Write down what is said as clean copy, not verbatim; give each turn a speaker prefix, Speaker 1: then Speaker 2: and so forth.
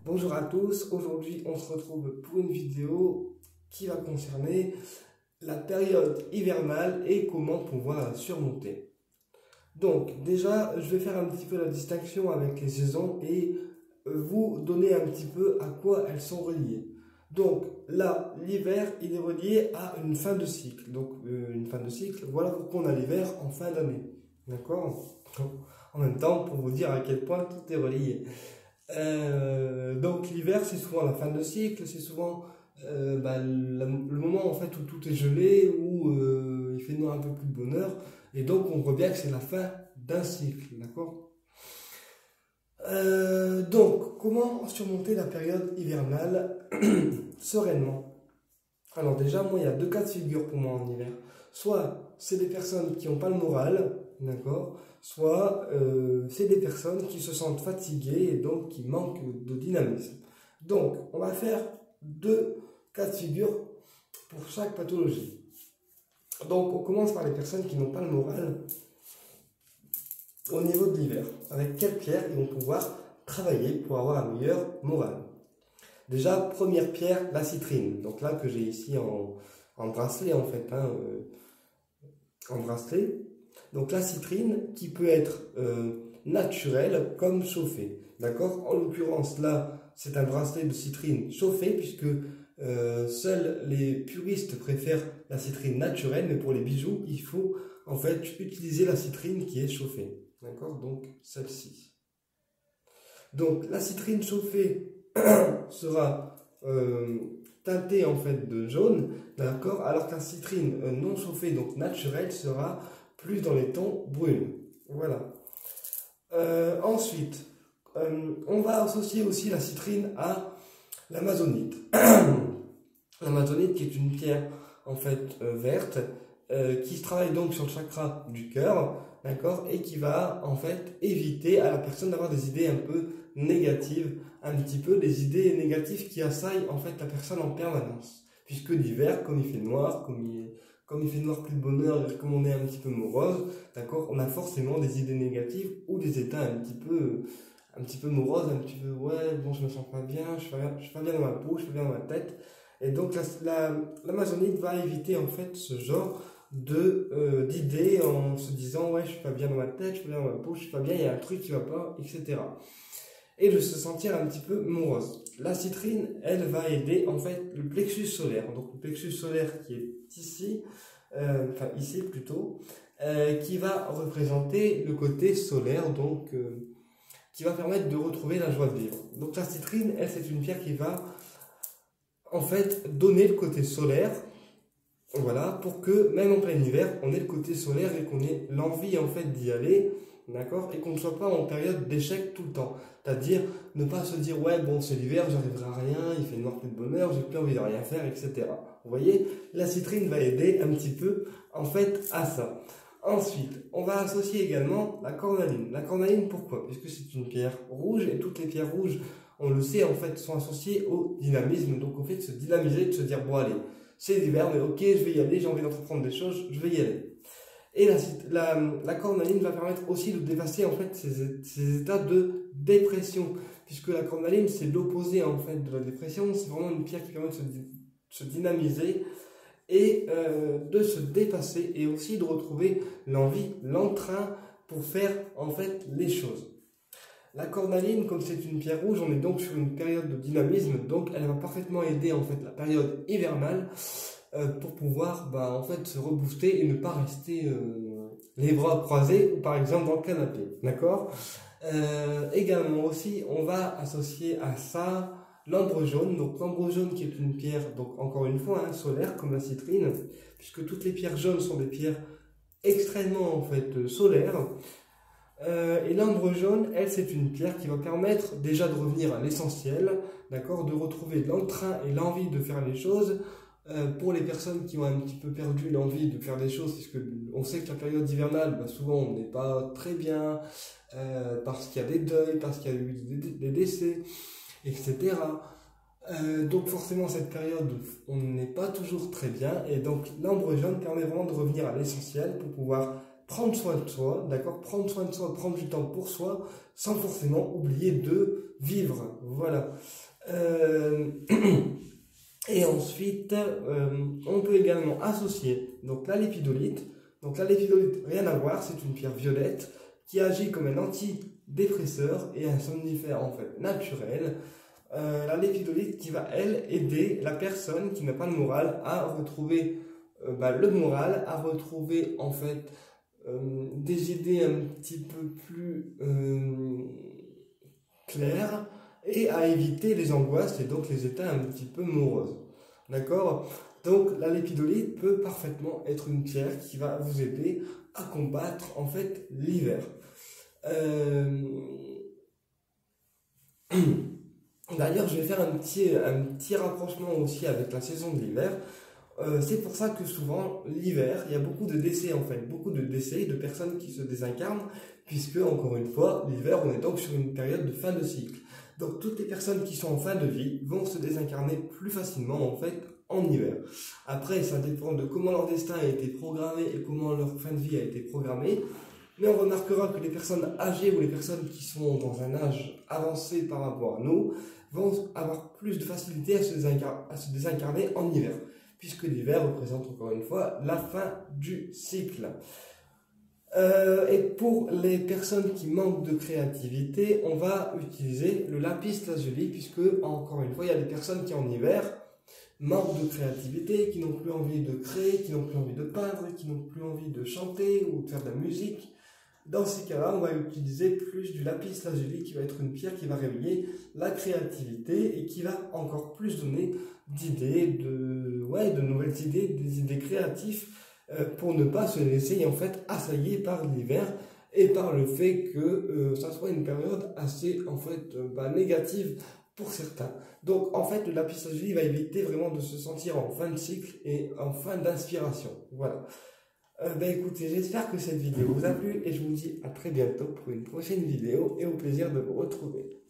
Speaker 1: Bonjour à tous, aujourd'hui on se retrouve pour une vidéo qui va concerner la période hivernale et comment pouvoir la surmonter. Donc déjà je vais faire un petit peu la distinction avec les saisons et vous donner un petit peu à quoi elles sont reliées. Donc là, l'hiver il est relié à une fin de cycle. Donc une fin de cycle, voilà pourquoi on a l'hiver en fin d'année. D'accord? En même temps, pour vous dire à quel point tout est relié. Donc l'hiver c'est souvent la fin de cycle, c'est souvent le moment en fait où tout est gelé, où il fait noir un peu plus de bonheur, et donc on voit bien que c'est la fin d'un cycle, d'accord. Donc comment surmonter la période hivernale sereinement? Alors déjà moi il y a deux cas de figure pour moi en hiver. Soit c'est des personnes qui n'ont pas le moral, d'accord, soit c'est des personnes qui se sentent fatiguées et donc qui manquent de dynamisme. Donc, on va faire deux cas de figure pour chaque pathologie. Donc, on commence par les personnes qui n'ont pas le moral au niveau de l'hiver. Avec quelle pierre ils vont pouvoir travailler pour avoir un meilleur moral? Déjà, première pierre, la citrine. Donc là, que j'ai ici en bracelet en fait, en bracelet. Donc la citrine qui peut être naturelle comme chauffée. D'accord? En l'occurrence, là, c'est un bracelet de citrine chauffée puisque seuls les puristes préfèrent la citrine naturelle, mais pour les bijoux, il faut en fait utiliser la citrine qui est chauffée. D'accord? Donc celle-ci. Donc la citrine chauffée sera teintée en fait de jaune, d'accord, alors qu'un citrine non chauffée, donc naturelle, sera plus dans les tons bruns. Voilà. Ensuite, on va associer aussi la citrine à l'amazonite. L'amazonite qui est une pierre en fait verte qui se travaille donc sur le chakra du cœur, d'accord, et qui va en fait éviter à la personne d'avoir des idées un peu négatives, un petit peu des idées négatives qui assaillent en fait la personne en permanence. Puisque l'hiver, comme il fait noir, comme il fait noir plus de bonheur, et comme on est un petit peu morose, d'accord, on a forcément des idées négatives ou des états un petit peu moroses, un petit peu ouais, bon, je me sens pas bien, je suis pas bien dans ma peau, je suis pas bien dans ma tête. Et donc l'amazonite va éviter en fait ce genre d'idées en se disant ouais, je suis pas bien dans ma tête, je suis pas bien dans ma peau, je suis pas bien, il y a un truc qui va pas, etc. Et de se sentir un petit peu morose. La citrine, elle va aider en fait le plexus solaire. Donc le plexus solaire qui est ici, enfin ici plutôt, qui va représenter le côté solaire, donc qui va permettre de retrouver la joie de vivre. Donc la citrine, elle, c'est une pierre qui va en fait donner le côté solaire, voilà, pour que même en plein hiver, on ait le côté solaire et qu'on ait l'envie en fait d'y aller, d'accord, et qu'on ne soit pas en période d'échec tout le temps. C'est-à-dire ne pas se dire ouais bon c'est l'hiver, j'arriverai à rien, il fait noir plus de bonheur, j'ai plus envie de rien faire, etc. Vous voyez, la citrine va aider un petit peu en fait à ça. Ensuite, on va associer également la cornaline. La cornaline, pourquoi? Puisque c'est une pierre rouge et toutes les pierres rouges, on le sait en fait, sont associées au dynamisme, donc au fait de se dynamiser, de se dire bon allez, c'est l'hiver, mais ok, je vais y aller, j'ai envie d'entreprendre des choses, je vais y aller. Et la cornaline va permettre aussi de dépasser en fait ces états de dépression, puisque la cornaline c'est l'opposé en fait de la dépression, c'est vraiment une pierre qui permet de se dynamiser et de se dépasser et aussi de retrouver l'envie, l'entrain pour faire en fait les choses. La cornaline, comme c'est une pierre rouge, on est donc sur une période de dynamisme, donc elle va parfaitement aider en fait la période hivernale pour pouvoir en fait se rebooster et ne pas rester les bras croisés ou par exemple dans le canapé, d'accord. Également aussi, on va associer à ça l'ambre jaune. Donc l'ambre jaune qui est une pierre, donc encore une fois solaire comme la citrine, puisque toutes les pierres jaunes sont des pierres extrêmement en fait solaires. Et l'ambre jaune, elle, c'est une pierre qui va permettre déjà de revenir à l'essentiel, d'accord, de retrouver l'entrain et l'envie de faire les choses. Pour les personnes qui ont un petit peu perdu l'envie de faire des choses, puisque on sait que la période hivernale, souvent on n'est pas très bien, parce qu'il y a des deuils, parce qu'il y a eu des décès, etc. Donc forcément cette période, on n'est pas toujours très bien, et donc l'ambre jaune permet vraiment de revenir à l'essentiel pour pouvoir prendre soin de soi, d'accord, prendre soin de soi, prendre du temps pour soi, sans forcément oublier de vivre. Voilà. Et ensuite, on peut également associer donc la lépidolite. Donc la lépidolite, rien à voir, c'est une pierre violette qui agit comme un antidépresseur et un somnifère en fait naturel. La lépidolite qui va, elle, aider la personne qui n'a pas de morale à retrouver le moral, à retrouver en fait des idées un petit peu plus claires et à éviter les angoisses et donc les états un petit peu moroses. D'accord? Donc la lépidolite peut parfaitement être une pierre qui va vous aider à combattre en fait l'hiver. D'ailleurs, je vais faire un petit rapprochement aussi avec la saison de l'hiver. C'est pour ça que souvent, l'hiver, il y a beaucoup de décès en fait, beaucoup de décès de personnes qui se désincarnent, puisque, encore une fois, l'hiver, on est donc sur une période de fin de cycle. Donc, toutes les personnes qui sont en fin de vie vont se désincarner plus facilement en fait en hiver. Après, ça dépend de comment leur destin a été programmé et comment leur fin de vie a été programmée. Mais on remarquera que les personnes âgées ou les personnes qui sont dans un âge avancé par rapport à nous vont avoir plus de facilité à se désincarner en hiver, puisque l'hiver représente encore une fois la fin du cycle. Et pour les personnes qui manquent de créativité, on va utiliser le lapis lazuli, puisque encore une fois, il y a des personnes qui en hiver manquent de créativité, qui n'ont plus envie de créer, qui n'ont plus envie de peindre, qui n'ont plus envie de chanter ou de faire de la musique. Dans ces cas-là, on va utiliser plus du lapis lazuli qui va être une pierre qui va réveiller la créativité et qui va encore plus donner d'idées, de nouvelles idées, des idées créatives pour ne pas se laisser en fait assaillir par l'hiver et par le fait que ça soit une période assez en fait négative pour certains. Donc en fait le lapis lazuli va éviter vraiment de se sentir en fin de cycle et en fin d'inspiration. Voilà. Écoutez, j'espère que cette vidéo vous a plu et je vous dis à très bientôt pour une prochaine vidéo et au plaisir de vous retrouver.